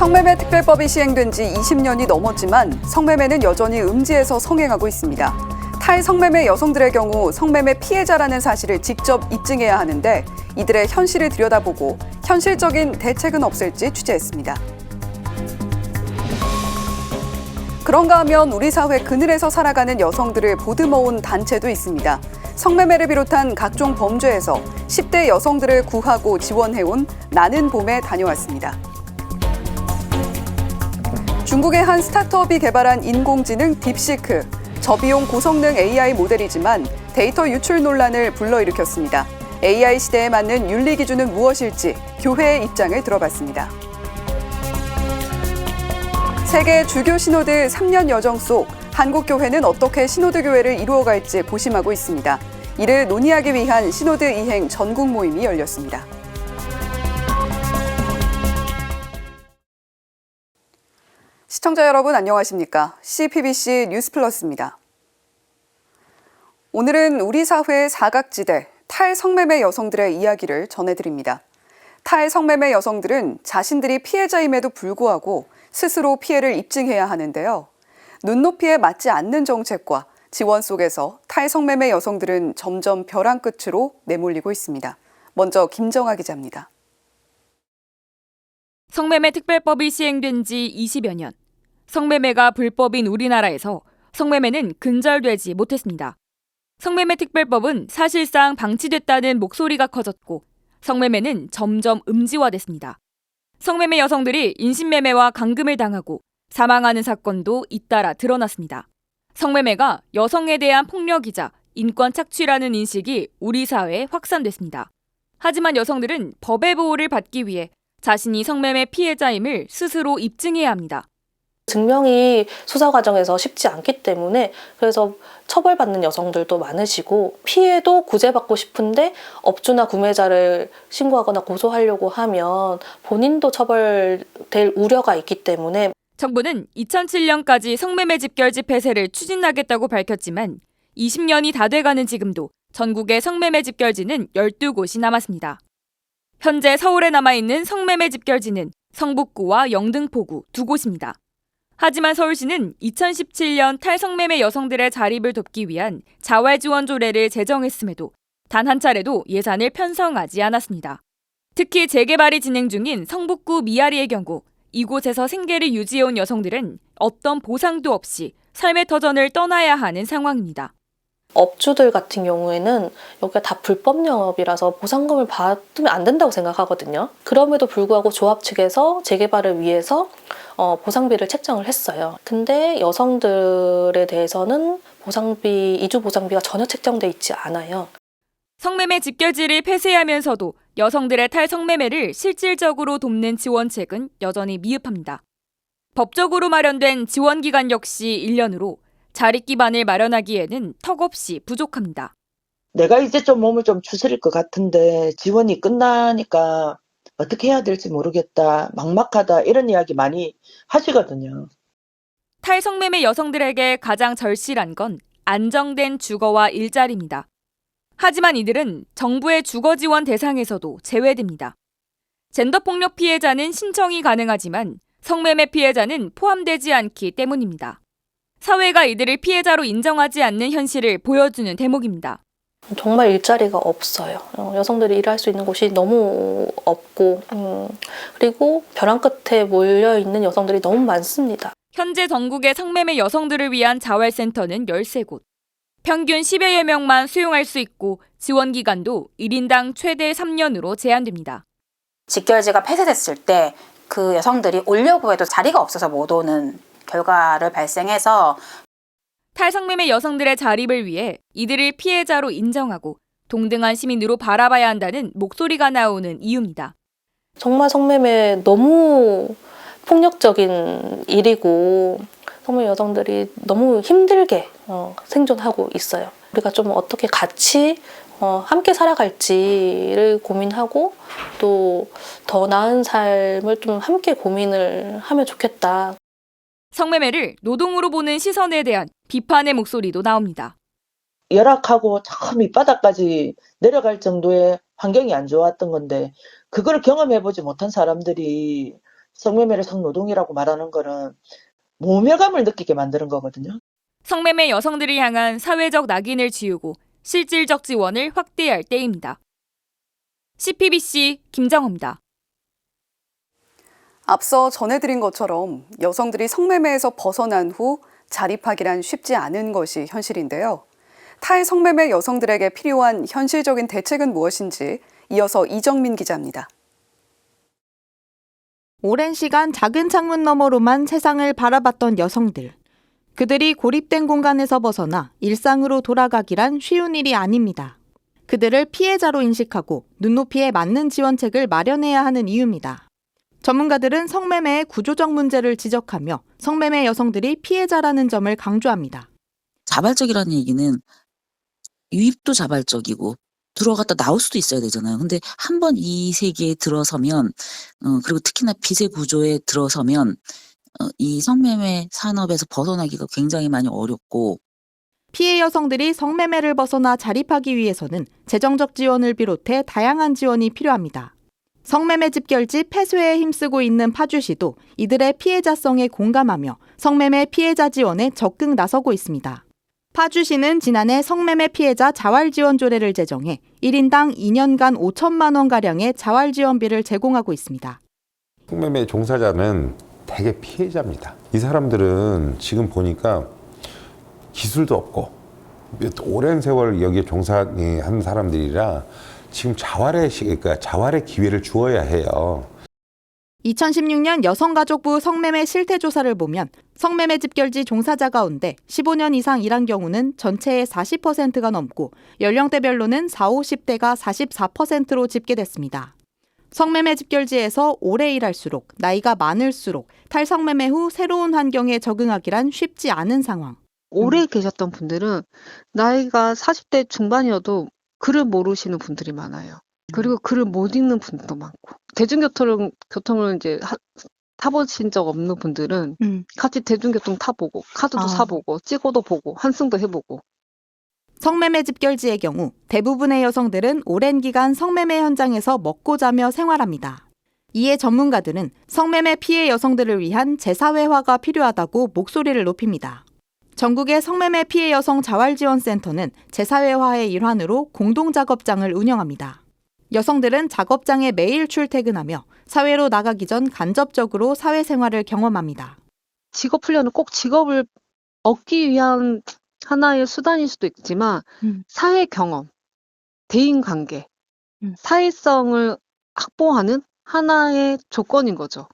성매매 특별법이 시행된 지 20년이 넘었지만 성매매는 여전히 음지에서 성행하고 있습니다. 탈성매매 여성들의 경우 성매매 피해자라는 사실을 직접 입증해야 하는데 이들의 현실을 들여다보고 현실적인 대책은 없을지 취재했습니다. 그런가 하면 우리 사회 그늘에서 살아가는 여성들을 보듬어온 단체도 있습니다. 성매매를 비롯한 각종 범죄에서 10대 여성들을 구하고 지원해온 나는 봄에 다녀왔습니다. 중국의 한 스타트업이 개발한 인공지능 딥시크. 저비용 고성능 AI 모델이지만 데이터 유출 논란을 불러일으켰습니다. AI 시대에 맞는 윤리 기준은 무엇일지 교회의 입장을 들어봤습니다. 세계 주교 신호드 3년 여정 속 한국 교회는 어떻게 신호드 교회를 이루어갈지 고심하고 있습니다. 이를 논의하기 위한 신호드 이행 전국 모임이 열렸습니다. 시청자 여러분 안녕하십니까? CPBC 뉴스플러스입니다. 오늘은 우리 사회의 사각지대, 탈성매매 여성들의 이야기를 전해드립니다. 탈성매매 여성들은 자신들이 피해자임에도 불구하고 스스로 피해를 입증해야 하는데요. 눈높이에 맞지 않는 정책과 지원 속에서 탈성매매 여성들은 점점 벼랑 끝으로 내몰리고 있습니다. 먼저 김정아 기자입니다. 성매매 특별법이 시행된 지 20여 년. 성매매가 불법인 우리나라에서 성매매는 근절되지 못했습니다. 성매매 특별법은 사실상 방치됐다는 목소리가 커졌고 성매매는 점점 음지화됐습니다. 성매매 여성들이 인신매매와 감금을 당하고 사망하는 사건도 잇따라 드러났습니다. 성매매가 여성에 대한 폭력이자 인권 착취라는 인식이 우리 사회에 확산됐습니다. 하지만 여성들은 법의 보호를 받기 위해 자신이 성매매 피해자임을 스스로 입증해야 합니다. 증명이 수사 과정에서 쉽지 않기 때문에 그래서 처벌받는 여성들도 많으시고 피해도 구제받고 싶은데 업주나 구매자를 신고하거나 고소하려고 하면 본인도 처벌될 우려가 있기 때문에 정부는 2007년까지 성매매 집결지 폐쇄를 추진하겠다고 밝혔지만 20년이 다 돼가는 지금도 전국의 성매매 집결지는 12곳이 남았습니다. 현재 서울에 남아있는 성매매 집결지는 성북구와 영등포구 2곳입니다. 하지만 서울시는 2017년 탈성매매 여성들의 자립을 돕기 위한 자활지원 조례를 제정했음에도 단 한 차례도 예산을 편성하지 않았습니다. 특히 재개발이 진행 중인 성북구 미아리의 경우 이곳에서 생계를 유지해온 여성들은 어떤 보상도 없이 삶의 터전을 떠나야 하는 상황입니다. 업주들 같은 경우에는 여기가 다 불법 영업이라서 보상금을 받으면 안 된다고 생각하거든요. 그럼에도 불구하고 조합 측에서 재개발을 위해서 보상비를 책정을 했어요. 근데 여성들에 대해서는 이주 보상비가 전혀 책정돼 있지 않아요. 성매매 집결지를 폐쇄하면서도 여성들의 탈성매매를 실질적으로 돕는 지원책은 여전히 미흡합니다. 법적으로 마련된 지원기간 역시 1년으로 자립 기반을 마련하기에는 턱없이 부족합니다. 내가 이제 좀 몸을 좀 추스릴 것 같은데 지원이 끝나니까 어떻게 해야 될지 모르겠다, 막막하다 이런 이야기 많이 하시거든요. 탈성매매 여성들에게 가장 절실한 건 안정된 주거와 일자리입니다. 하지만 이들은 정부의 주거 지원 대상에서도 제외됩니다. 젠더폭력 피해자는 신청이 가능하지만 성매매 피해자는 포함되지 않기 때문입니다. 사회가 이들을 피해자로 인정하지 않는 현실을 보여주는 대목입니다. 정말 일자리가 없어요. 여성들이 일할 수 있는 곳이 너무 없고 그리고 벼랑 끝에 몰려있는 여성들이 너무 많습니다. 현재 전국의 성매매 여성들을 위한 자활센터는 13곳. 평균 10여여 명만 수용할 수 있고 지원 기간도 1인당 최대 3년으로 제한됩니다. 집결지가 폐쇄됐을 때 그 여성들이 오려고 해도 자리가 없어서 못 오는 결과를 발생해서 탈성매매 여성들의 자립을 위해 이들을 피해자로 인정하고 동등한 시민으로 바라봐야 한다는 목소리가 나오는 이유입니다. 정말 성매매 너무 폭력적인 일이고 성매매 여성들이 너무 힘들게 생존하고 있어요. 우리가 좀 어떻게 같이 함께 살아갈지를 고민하고 또 더 나은 삶을 좀 함께 고민을 하면 좋겠다. 성매매를 노동으로 보는 시선에 대한 비판의 목소리도 나옵니다. 열악하고 저 밑바닥까지 내려갈 정도의 환경이 안 좋았던 건데 그걸 경험해보지 못한 사람들이 성매매를 성노동이라고 말하는 거는 모멸감을 느끼게 만드는 거거든요. 성매매 여성들을 향한 사회적 낙인을 지우고 실질적 지원을 확대해야 할 때입니다. CPBC 김정호입니다. 앞서 전해드린 것처럼 여성들이 성매매에서 벗어난 후 자립하기란 쉽지 않은 것이 현실인데요. 탈성매매 여성들에게 필요한 현실적인 대책은 무엇인지 이어서 이정민 기자입니다. 오랜 시간 작은 창문 너머로만 세상을 바라봤던 여성들. 그들이 고립된 공간에서 벗어나 일상으로 돌아가기란 쉬운 일이 아닙니다. 그들을 피해자로 인식하고 눈높이에 맞는 지원책을 마련해야 하는 이유입니다. 전문가들은 성매매의 구조적 문제를 지적하며 성매매 여성들이 피해자라는 점을 강조합니다. 자발적이라는 얘기는 유입도 자발적이고 들어갔다 나올 수도 있어야 되잖아요. 근데 한 번 이 세계에 들어서면 그리고 특히나 빚의 구조에 들어서면 이 성매매 산업에서 벗어나기가 굉장히 많이 어렵고 피해 여성들이 성매매를 벗어나 자립하기 위해서는 재정적 지원을 비롯해 다양한 지원이 필요합니다. 성매매 집결지 폐쇄에 힘쓰고 있는 파주시도 이들의 피해자성에 공감하며 성매매 피해자 지원에 적극 나서고 있습니다. 파주시는 지난해 성매매 피해자 자활지원 조례를 제정해 1인당 2년간 5천만 원가량의 자활지원비를 제공하고 있습니다. 성매매 종사자는 대개 피해자입니다. 이 사람들은 지금 보니까 기술도 없고 오랜 세월 여기에 종사한 사람들이라 지금 자활의 기회를 주어야 해요. 2016년 여성가족부 성매매 실태조사를 보면 성매매 집결지 종사자 가운데 15년 이상 일한 경우는 전체의 40%가 넘고 연령대별로는 40, 50대가 44%로 집계됐습니다. 성매매 집결지에서 오래 일할수록 나이가 많을수록 탈성매매 후 새로운 환경에 적응하기란 쉽지 않은 상황. 오래 계셨던 분들은 나이가 40대 중반이어도 글을 모르시는 분들이 많아요. 그리고 글을 못 읽는 분도 많고 대중교통을 이제 타보신 적 없는 분들은 같이 대중교통 타보고 카드도 사보고 찍어도 보고 환승도 해보고. 성매매 집결지의 경우 대부분의 여성들은 오랜 기간 성매매 현장에서 먹고 자며 생활합니다. 이에 전문가들은 성매매 피해 여성들을 위한 재사회화가 필요하다고 목소리를 높입니다. 전국의 성매매 피해 여성 자활지원센터는 재사회화의 일환으로 공동작업장을 운영합니다. 여성들은 작업장에 매일 출퇴근하며 사회로 나가기 전 간접적으로 사회생활을 경험합니다. 직업 훈련은 꼭 직업을 얻기 위한 하나의 수단일 수도 있지만 사회 경험, 대인관계, 사회성을 확보하는 하나의 조건인 거죠.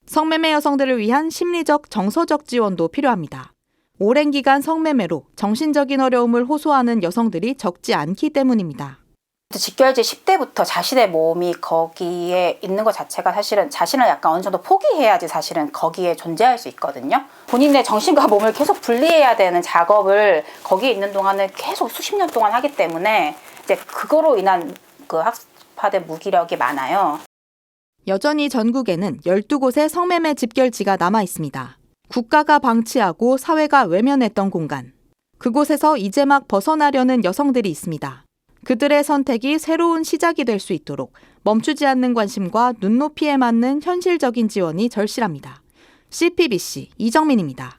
성매매 여성들을 위한 심리적, 정서적 지원도 필요합니다. 오랜 기간 성매매로 정신적인 어려움을 호소하는 여성들이 적지 않기 때문입니다. 집결지 10대부터 자신의 몸이 거기에 있는 것 자체가 사실은 자신을 약간 어느 정도 포기해야지 사실은 거기에 존재할 수 있거든요. 본인의 정신과 몸을 계속 분리해야 되는 작업을 거기에 있는 동안은 계속 수십 년 동안 하기 때문에 이제 그거로 인한 그 학습화된 무기력이 많아요. 여전히 전국에는 12곳의 성매매 집결지가 남아 있습니다. 국가가 방치하고 사회가 외면했던 공간. 그곳에서 이제 막 벗어나려는 여성들이 있습니다. 그들의 선택이 새로운 시작이 될 수 있도록 멈추지 않는 관심과 눈높이에 맞는 현실적인 지원이 절실합니다. CPBC 이정민입니다.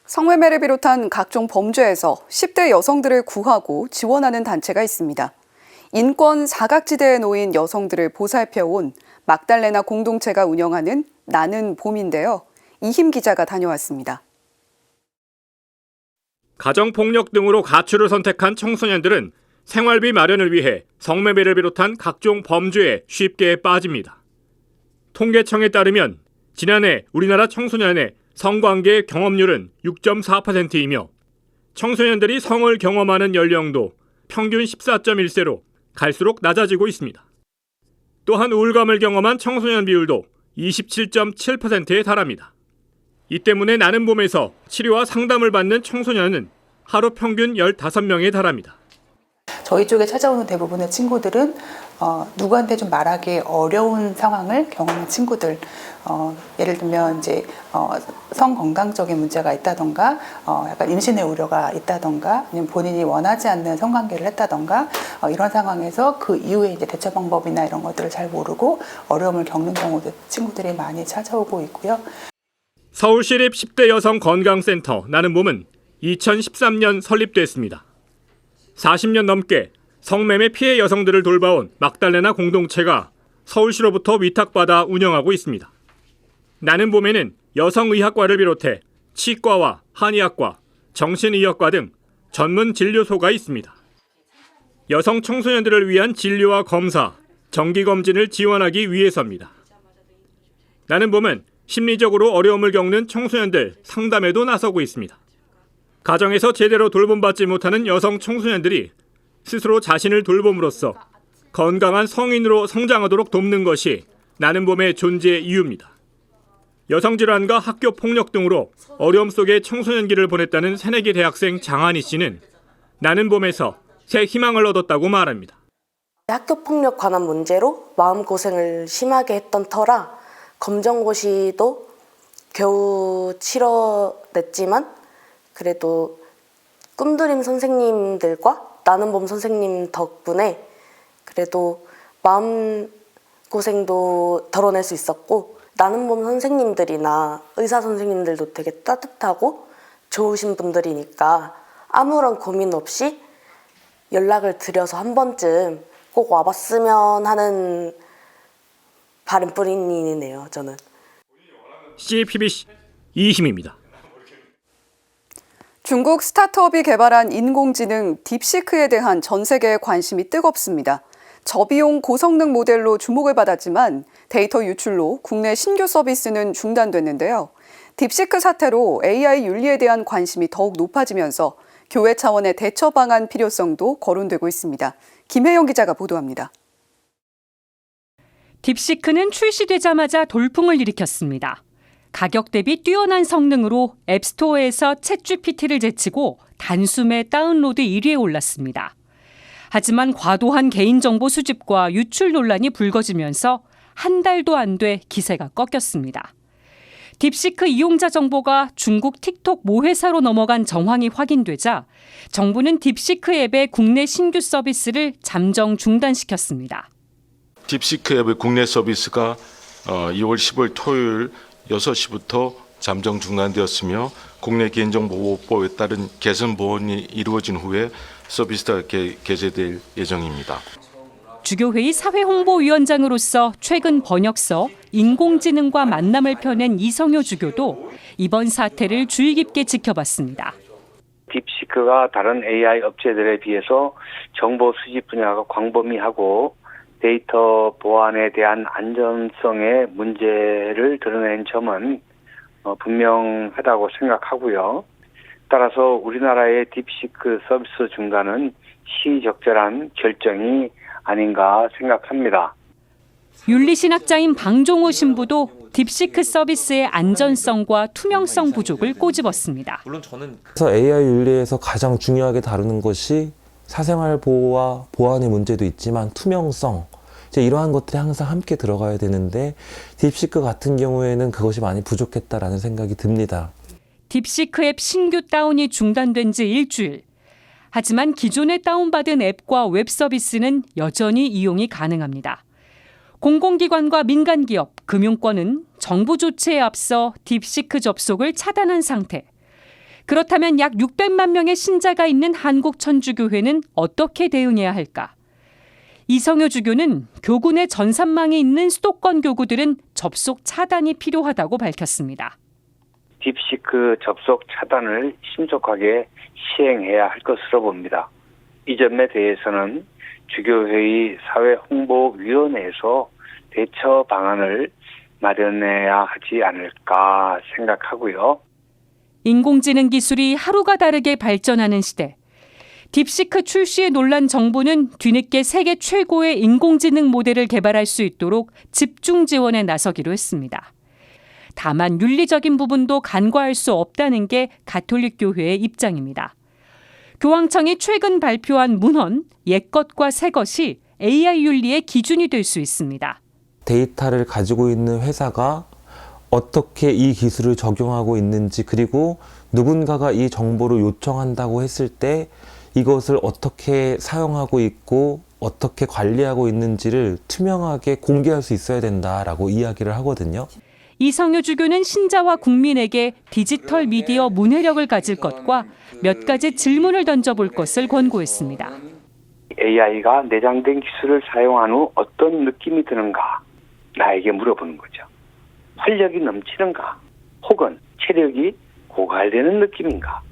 성매매를 비롯한 각종 범죄에서 10대 여성들을 구하고 지원하는 단체가 있습니다. 인권 사각지대에 놓인 여성들을 보살펴온 막달레나 공동체가 운영하는 나는 봄인데요. 이힘 기자가 다녀왔습니다. 가정폭력 등으로 가출을 선택한 청소년들은 생활비 마련을 위해 성매매를 비롯한 각종 범죄에 쉽게 빠집니다. 통계청에 따르면 지난해 우리나라 청소년의 성관계 경험률은 6.4%이며 청소년들이 성을 경험하는 연령도 평균 14.1세로 갈수록 낮아지고 있습니다. 또한 우울감을 경험한 청소년 비율도 27.7%에 달합니다. 이 때문에 나는 봄에서 치료와 상담을 받는 청소년은 하루 평균 15명에 달합니다. 저희 쪽에 찾아오는 대부분의 친구들은 누구한테 좀 말하기 어려운 상황을 경험한 친구들, 예를 들면 이제 성건강적인 문제가 있다던가, 약간 임신의 우려가 있다던가, 아니면 본인이 원하지 않는 성관계를 했다던가, 이런 상황에서 그 이후에 이제 대처 방법이나 이런 것들을 잘 모르고 어려움을 겪는 경우도 친구들이 많이 찾아오고 있고요. 서울시립 10대 여성 건강센터 나는 봄은 2013년 설립됐습니다. 40년 넘게 성매매 피해 여성들을 돌봐온 막달레나 공동체가 서울시로부터 위탁받아 운영하고 있습니다. 나는 봄에는 여성의학과를 비롯해 치과와 한의학과, 정신의학과 등 전문 진료소가 있습니다. 여성 청소년들을 위한 진료와 검사, 정기검진을 지원하기 위해서입니다. 나는 봄은 심리적으로 어려움을 겪는 청소년들 상담에도 나서고 있습니다. 가정에서 제대로 돌봄받지 못하는 여성 청소년들이 스스로 자신을 돌봄으로써 건강한 성인으로 성장하도록 돕는 것이 나는 봄의 존재 이유입니다. 여성질환과 학교폭력 등으로 어려움 속에 청소년기를 보냈다는 새내기 대학생 장한희 씨는 나는 봄에서 새 희망을 얻었다고 말합니다. 학교폭력 관한 문제로 마음고생을 심하게 했던 터라 검정고시도 겨우 치러냈지만 그래도 꿈드림 선생님들과 나는 봄 선생님 덕분에 그래도 마음고생도 덜어낼 수 있었고 나는 봄 선생님들이나 의사 선생님들도 되게 따뜻하고 좋으신 분들이니까 아무런 고민 없이 연락을 드려서 한 번쯤 꼭 와봤으면 하는 바람뿐이네요, 저는. CPBC 이희임입니다. 중국 스타트업이 개발한 인공지능 딥시크에 대한 전 세계의 관심이 뜨겁습니다. 저비용 고성능 모델로 주목을 받았지만 데이터 유출로 국내 신규 서비스는 중단됐는데요. 딥시크 사태로 AI 윤리에 대한 관심이 더욱 높아지면서 교회 차원의 대처 방안 필요성도 거론되고 있습니다. 김혜영 기자가 보도합니다. 딥시크는 출시되자마자 돌풍을 일으켰습니다. 가격 대비 뛰어난 성능으로 앱스토어에서 챗GPT를 제치고 단숨에 다운로드 1위에 올랐습니다. 하지만 과도한 개인정보 수집과 유출 논란이 불거지면서 한 달도 안 돼 기세가 꺾였습니다. 딥시크 이용자 정보가 중국 틱톡 모회사로 넘어간 정황이 확인되자 정부는 딥시크 앱의 국내 신규 서비스를 잠정 중단시켰습니다. 딥시크 앱의 국내 서비스가 2월 15일 토요일 6시부터 잠정 중단되었으며 국내 개인정보보호법에 따른 개선 보완이 이루어진 후에 서비스가 개시될 예정입니다. 주교회의 사회홍보위원장으로서 최근 번역서 인공지능과 만남을 펴낸 이성효 주교도 이번 사태를 주의 깊게 지켜봤습니다. 딥시크가 다른 AI 업체들에 비해서 정보 수집 분야가 광범위하고 데이터 보안에 대한 안전성의 문제를 드러낸 점은 분명하다고 생각하고요. 따라서 우리나라의 딥시크 서비스 중단은 시적절한 결정이 아닌가 생각합니다. 윤리신학자인 방종호 신부도 딥시크 서비스의 안전성과 투명성 부족을 꼬집었습니다. 그래서 AI 윤리에서 가장 중요하게 다루는 것이 사생활 보호와 보안의 문제도 있지만 투명성, 이제 이러한 것들이 항상 함께 들어가야 되는데 딥시크 같은 경우에는 그것이 많이 부족했다라는 생각이 듭니다. 딥시크 앱 신규 다운이 중단된 지 일주일. 하지만 기존에 다운받은 앱과 웹 서비스는 여전히 이용이 가능합니다. 공공기관과 민간기업, 금융권은 정부 조치에 앞서 딥시크 접속을 차단한 상태. 그렇다면 약 600만 명의 신자가 있는 한국천주교회는 어떻게 대응해야 할까? 이성효 주교는 교구 내 전산망이 있는 수도권 교구들은 접속 차단이 필요하다고 밝혔습니다. 딥시크 접속 차단을 신속하게 시행해야 할 것으로 봅니다. 이 점에 대해서는 주교회의 사회홍보위원회에서 대처 방안을 마련해야 하지 않을까 생각하고요. 인공지능 기술이 하루가 다르게 발전하는 시대. 딥시크 출시에 놀란 정부는 뒤늦게 세계 최고의 인공지능 모델을 개발할 수 있도록 집중 지원에 나서기로 했습니다. 다만 윤리적인 부분도 간과할 수 없다는 게 가톨릭 교회의 입장입니다. 교황청이 최근 발표한 문헌, 옛것과 새것이 AI 윤리의 기준이 될 수 있습니다. 데이터를 가지고 있는 회사가 어떻게 이 기술을 적용하고 있는지, 그리고 누군가가 이 정보를 요청한다고 했을 때 이것을 어떻게 사용하고 있고 어떻게 관리하고 있는지를 투명하게 공개할 수 있어야 된다라고 이야기를 하거든요. 이성유 주교는 신자와 국민에게 디지털 미디어 문해력을 가질 것과 몇 가지 질문을 던져볼 것을 권고했습니다. AI가 내장된 기술을 사용한 후 어떤 느낌이 드는가? 나에게 물어보는 거죠. 활력이 넘치는가? 혹은 체력이 고갈되는 느낌인가?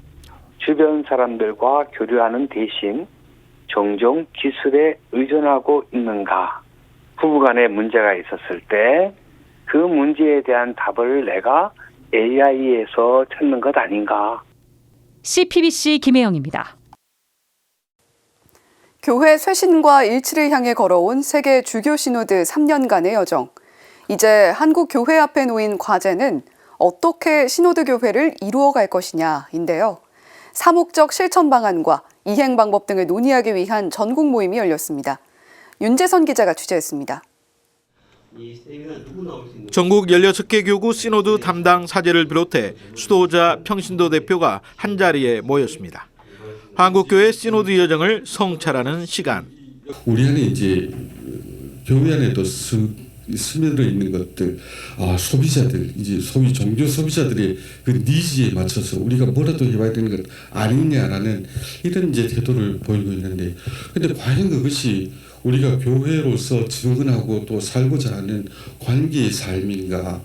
주변 사람들과 교류하는 대신 종종 기술에 의존하고 있는가? 부부간에 문제가 있었을 때 그 문제에 대한 답을 내가 AI에서 찾는 것 아닌가? CPBC 김혜영입니다. 교회 쇄신과 일치를 향해 걸어온 세계 주교 시노드 3년간의 여정. 이제 한국 교회 앞에 놓인 과제는 어떻게 시노드 교회를 이루어갈 것이냐인데요. 사목적 실천 방안과 이행 방법 등을 논의하기 위한 전국 모임이 열렸습니다. 윤재선 기자가 취재했습니다. 전국 16개 교구 시노드 담당 사제를 비롯해 수도자 평신도 대표가 한자리에 모였습니다. 한국교회 시노드 여정을 성찰하는 시간. 우리 안에 이제 교회 안에도 스며들어 있는 것들, 소비자들, 이제 소위 종교 소비자들의 그 니즈에 맞춰서 우리가 뭐라도 해봐야 되는 것 아니냐라는 이런 이제 태도를 보이고 있는데, 근데 과연 그것이 우리가 교회로서 증언하고 또 살고자 하는 관계의 삶인가?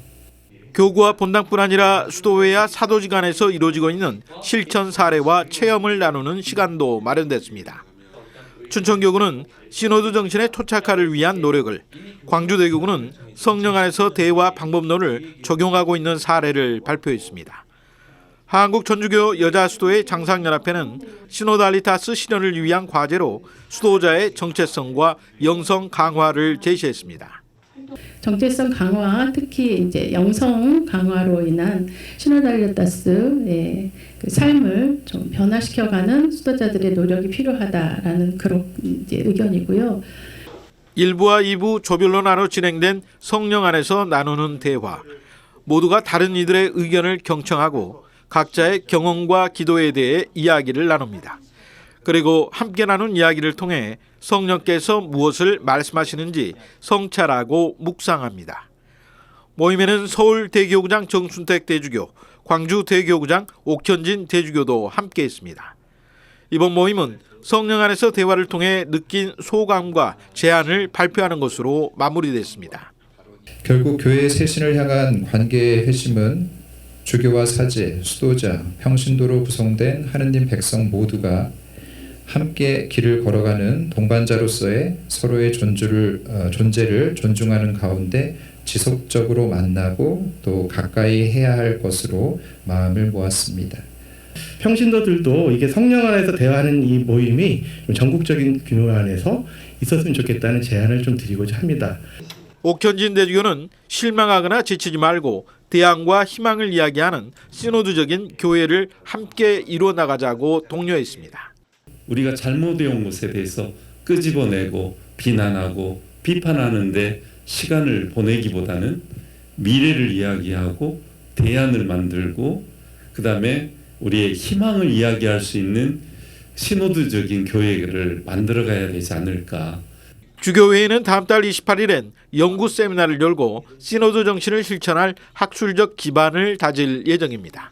교구와 본당뿐 아니라 수도회와 사도지간에서 이루어지고 있는 실천 사례와 체험을 나누는 시간도 마련됐습니다. 춘천교구는 시노드 정신의 토착화를 위한 노력을, 광주대교구는 성령 안에서 대화 방법론을 적용하고 있는 사례를 발표했습니다. 한국전주교 여자수도회 장상연합회는 시노드 알리타스 실현을 위한 과제로 수도자의 정체성과 영성 강화를 제시했습니다. 정체성 강화, 특히 이제 영성 강화로 인한 시노드 알리타스의 그 삶을 좀 변화시켜가는 수도자들의 노력이 필요하다라는 그런 이제 의견이고요. 1부와 2부 조별로 나눠 진행된 성령 안에서 나누는 대화. 모두가 다른 이들의 의견을 경청하고 각자의 경험과 기도에 대해 이야기를 나눕니다. 그리고 함께 나눈 이야기를 통해 성령께서 무엇을 말씀하시는지 성찰하고 묵상합니다. 모임에는 서울 대교구장 정순택 대주교, 광주 대교구장 옥현진 대주교도 함께했습니다. 이번 모임은 성령 안에서 대화를 통해 느낀 소감과 제안을 발표하는 것으로 마무리됐습니다. 결국 교회의 쇄신을 향한 관계의 회심은 주교와 사제, 수도자, 평신도로 구성된 하느님 백성 모두가 함께 길을 걸어가는 동반자로서의 서로의 존재를 존중하는 가운데 지속적으로 만나고 또 가까이 해야 할 것으로 마음을 모았습니다. 평신도들도 이게 성령 안에서 대화하는 이 모임이 전국적인 규모 안에서 있었으면 좋겠다는 제안을 좀 드리고자 합니다. 옥현진 대주교는 실망하거나 지치지 말고 대안과 희망을 이야기하는 시노드적인 교회를 함께 이루어 나가자고 독려했습니다. 우리가 잘못해온 것에 대해서 끄집어내고 비난하고 비판하는데 시간을 보내기보다는 미래를 이야기하고 대안을 만들고 그다음에 우리의 희망을 이야기할 수 있는 시노드적인 교회를 만들어가야 되지 않을까. 주교회의는 다음 달 28일엔 연구 세미나를 열고 시노드 정신을 실천할 학술적 기반을 다질 예정입니다.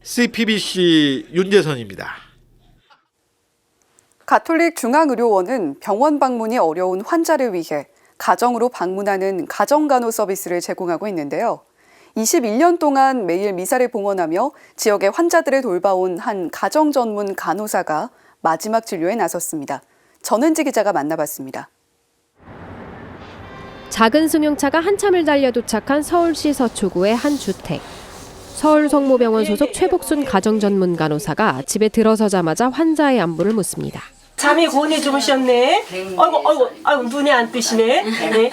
CPBC 윤재선입니다. 가톨릭 중앙의료원은 병원 방문이 어려운 환자를 위해 가정으로 방문하는 가정간호 서비스를 제공하고 있는데요. 21년 동안 매일 미사를 봉헌하며 지역의 환자들을 돌봐온 한 가정 전문 간호사가 마지막 진료에 나섰습니다. 전은지 기자가 만나봤습니다. 작은 승용차가 한참을 달려 도착한 서울시 서초구의 한 주택. 서울성모병원 소속 최복순 가정전문 간호사가 집에 들어서자마자 환자의 안부를 묻습니다. 잠이 고운히 주무셨네. 아이고 눈에 안 뜨시네. 네.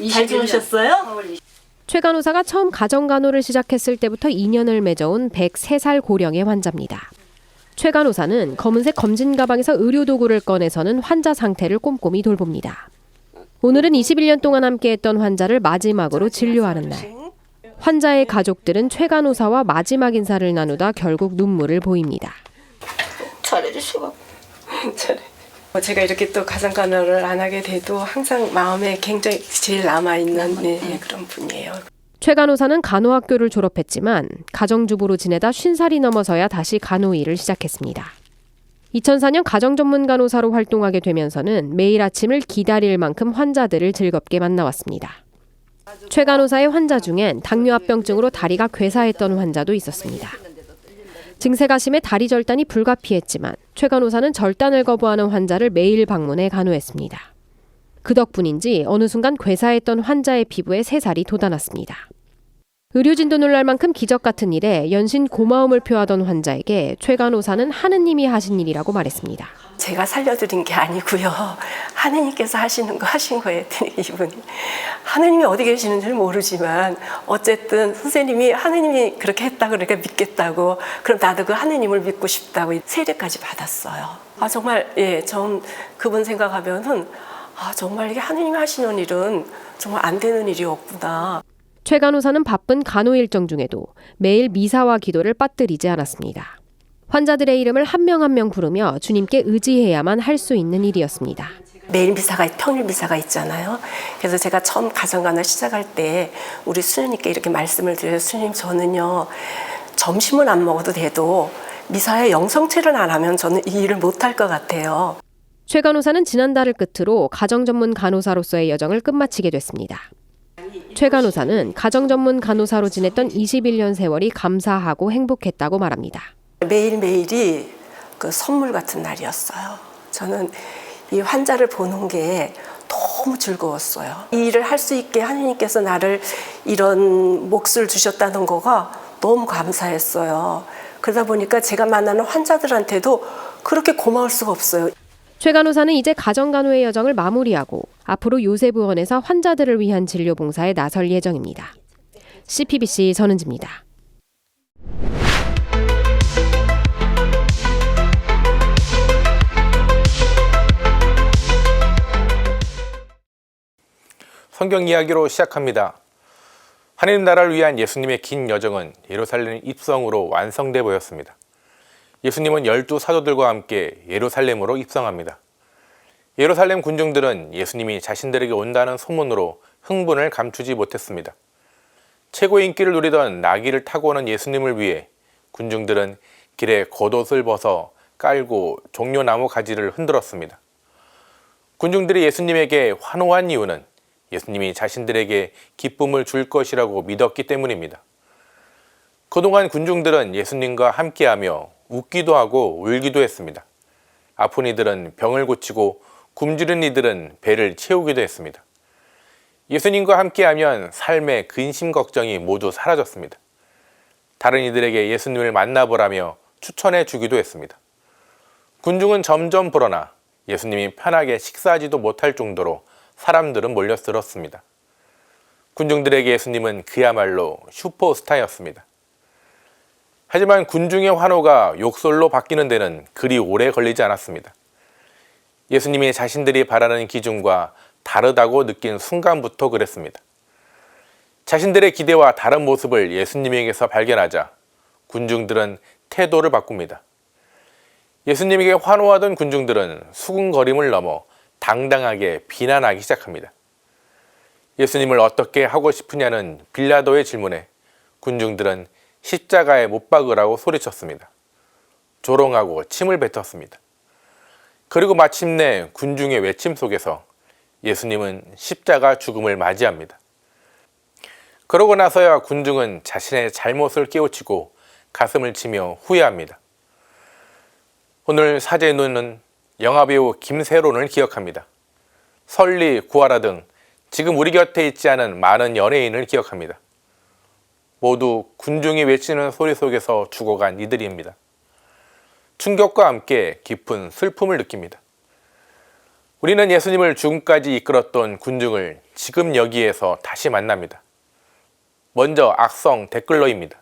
잘 주무셨어요? 최 간호사가 처음 가정간호를 시작했을 때부터 인연을 맺어온 103살 고령의 환자입니다. 최 간호사는 검은색 검진 가방에서 의료도구를 꺼내서는 환자 상태를 꼼꼼히 돌봅니다. 오늘은 21년 동안 함께했던 환자를 마지막으로 진료하는 날. 환자의 가족들은 최 간호사와 마지막 인사를 나누다 결국 눈물을 보입니다. 잘해주시고 잘해. 제가 이렇게 또 가정간호를 안 하게 돼도 항상 마음에 굉장히 제일 남아있는 그런 분이에요. 최 간호사는 간호학교를 졸업했지만 가정주부로 지내다 50살이 넘어서야 다시 간호 일을 시작했습니다. 2004년 가정전문 간호사로 활동하게 되면서는 매일 아침을 기다릴 만큼 환자들을 즐겁게 만나왔습니다. 최 간호사의 환자 중엔 당뇨합병증으로 다리가 괴사했던 환자도 있었습니다. 증세가 심해 다리 절단이 불가피했지만 최 간호사는 절단을 거부하는 환자를 매일 방문해 간호했습니다. 그 덕분인지 어느 순간 괴사했던 환자의 피부에 새살이 돋아났습니다. 의료진도 놀랄 만큼 기적 같은 일에 연신 고마움을 표하던 환자에게 최 간호사는 하느님이 하신 일이라고 말했습니다. 제가 살려드린 게 아니고요. 하느님께서 하시는 거 하신 거예요. 이분이. 하느님이 어디 계시는지는 모르지만 어쨌든 선생님이 하느님이 그렇게 했다고 그러니까 믿겠다고 그럼 나도 그 하느님을 믿고 싶다고 세례까지 받았어요. 정말 전 그분 생각하면은 정말 이게 하느님이 하시는 일은 정말 안 되는 일이었구나. 최 간호사는 바쁜 간호 일정 중에도 매일 미사와 기도를 빠뜨리지 않았습니다. 환자들의 이름을 한 명 한 명 부르며 주님께 의지해야만 할 수 있는 일이었습니다. 매일 미사가 평일 미사가 있잖아요. 그래서 제가 처음 가정간호 시작할 때 우리 수녀님께 이렇게 말씀을 드려요. 수녀님 저는요 점심은 안 먹어도 돼도 미사에 영성체를 안 하면 저는 이 일을 못할 것 같아요. 최 간호사는 지난달을 끝으로 가정전문 간호사로서의 여정을 끝마치게 됐습니다. 최 간호사는 가정전문 간호사로 지냈던 21년 세월이 감사하고 행복했다고 말합니다. 매일매일이 그 선물 같은 날이었어요. 저는 이 환자를 보는 게 너무 즐거웠어요. 이 일을 할 수 있게 하느님께서 나를 이런 몫을 주셨다는 거가 너무 감사했어요. 그러다 보니까 제가 만나는 환자들한테도 그렇게 고마울 수가 없어요. 최 간호사는 이제 가정간호의 여정을 마무리하고 앞으로 요새부원에서 환자들을 위한 진료 봉사에 나설 예정입니다. CPBC 전은지입니다. 성경 이야기로 시작합니다. 하나님 나라를 위한 예수님의 긴 여정은 예루살렘 입성으로 완성돼 보였습니다. 예수님은 12 사도들과 함께 예루살렘으로 입성합니다. 예루살렘 군중들은 예수님이 자신들에게 온다는 소문으로 흥분을 감추지 못했습니다. 최고의 인기를 누리던 나귀를 타고 오는 예수님을 위해 군중들은 길에 겉옷을 벗어 깔고 종려나무 가지를 흔들었습니다. 군중들이 예수님에게 환호한 이유는 예수님이 자신들에게 기쁨을 줄 것이라고 믿었기 때문입니다. 그동안 군중들은 예수님과 함께하며 웃기도 하고 울기도 했습니다. 아픈 이들은 병을 고치고 굶주린 이들은 배를 채우기도 했습니다. 예수님과 함께하면 삶의 근심 걱정이 모두 사라졌습니다. 다른 이들에게 예수님을 만나보라며 추천해 주기도 했습니다. 군중은 점점 불어나 예수님이 편하게 식사하지도 못할 정도로 사람들은 몰려들었습니다. 군중들에게 예수님은 그야말로 슈퍼스타였습니다. 하지만 군중의 환호가 욕설로 바뀌는 데는 그리 오래 걸리지 않았습니다. 예수님이 자신들이 바라는 기준과 다르다고 느낀 순간부터 그랬습니다. 자신들의 기대와 다른 모습을 예수님에게서 발견하자 군중들은 태도를 바꿉니다. 예수님에게 환호하던 군중들은 수군거림을 넘어 당당하게 비난하기 시작합니다. 예수님을 어떻게 하고 싶으냐는 빌라도의 질문에 군중들은 십자가에 못 박으라고 소리쳤습니다. 조롱하고 침을 뱉었습니다. 그리고 마침내 군중의 외침 속에서 예수님은 십자가 죽음을 맞이합니다. 그러고 나서야 군중은 자신의 잘못을 깨우치고 가슴을 치며 후회합니다. 오늘 사제눈은 영화배우 김세론을 기억합니다. 설리, 구하라 등 지금 우리 곁에 있지 않은 많은 연예인을 기억합니다. 모두 군중이 외치는 소리 속에서 죽어간 이들입니다. 충격과 함께 깊은 슬픔을 느낍니다. 우리는 예수님을 죽음까지 이끌었던 군중을 지금 여기에서 다시 만납니다. 먼저 악성 댓글러입니다.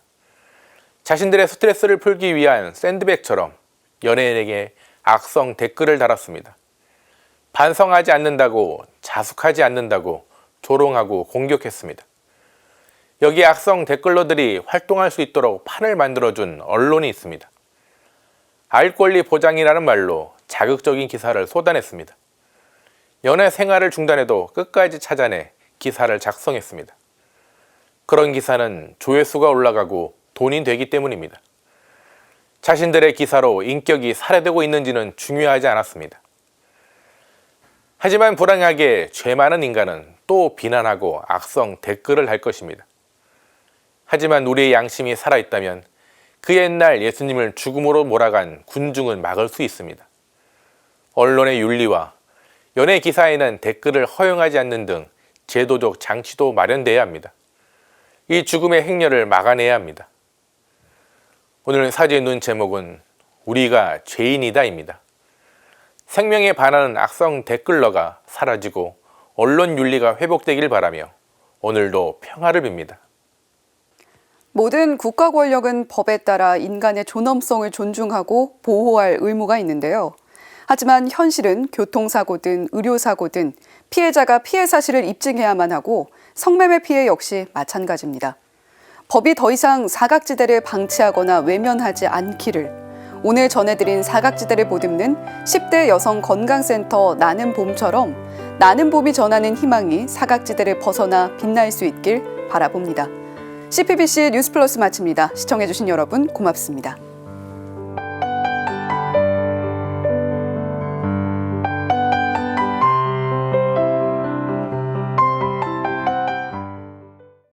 자신들의 스트레스를 풀기 위한 샌드백처럼 연예인에게 악성 댓글을 달았습니다. 반성하지 않는다고, 자숙하지 않는다고 조롱하고 공격했습니다. 여기 악성 댓글러들이 활동할 수 있도록 판을 만들어준 언론이 있습니다. 알 권리 보장이라는 말로 자극적인 기사를 쏟아냈습니다. 연애 생활을 중단해도 끝까지 찾아내 기사를 작성했습니다. 그런 기사는 조회수가 올라가고 돈이 되기 때문입니다. 자신들의 기사로 인격이 살해되고 있는지는 중요하지 않았습니다. 하지만 불행하게 죄 많은 인간은 또 비난하고 악성 댓글을 할 것입니다. 하지만 우리의 양심이 살아있다면 그 옛날 예수님을 죽음으로 몰아간 군중은 막을 수 있습니다. 언론의 윤리와 연예 기사에는 댓글을 허용하지 않는 등 제도적 장치도 마련돼야 합니다. 이 죽음의 행렬을 막아내야 합니다. 오늘 사제의 눈 제목은 우리가 죄인이다입니다. 생명에 반하는 악성 댓글러가 사라지고 언론 윤리가 회복되길 바라며 오늘도 평화를 빕니다. 모든 국가 권력은 법에 따라 인간의 존엄성을 존중하고 보호할 의무가 있는데요. 하지만 현실은 교통사고든 의료사고든 피해자가 피해 사실을 입증해야만 하고 성매매 피해 역시 마찬가지입니다. 법이 더 이상 사각지대를 방치하거나 외면하지 않기를, 오늘 전해드린 사각지대를 보듬는 10대 여성 건강센터 나는 봄처럼 나는 봄이 전하는 희망이 사각지대를 벗어나 빛날 수 있길 바라봅니다. CPBC 뉴스플러스 마칩니다. 시청해주신 여러분 고맙습니다.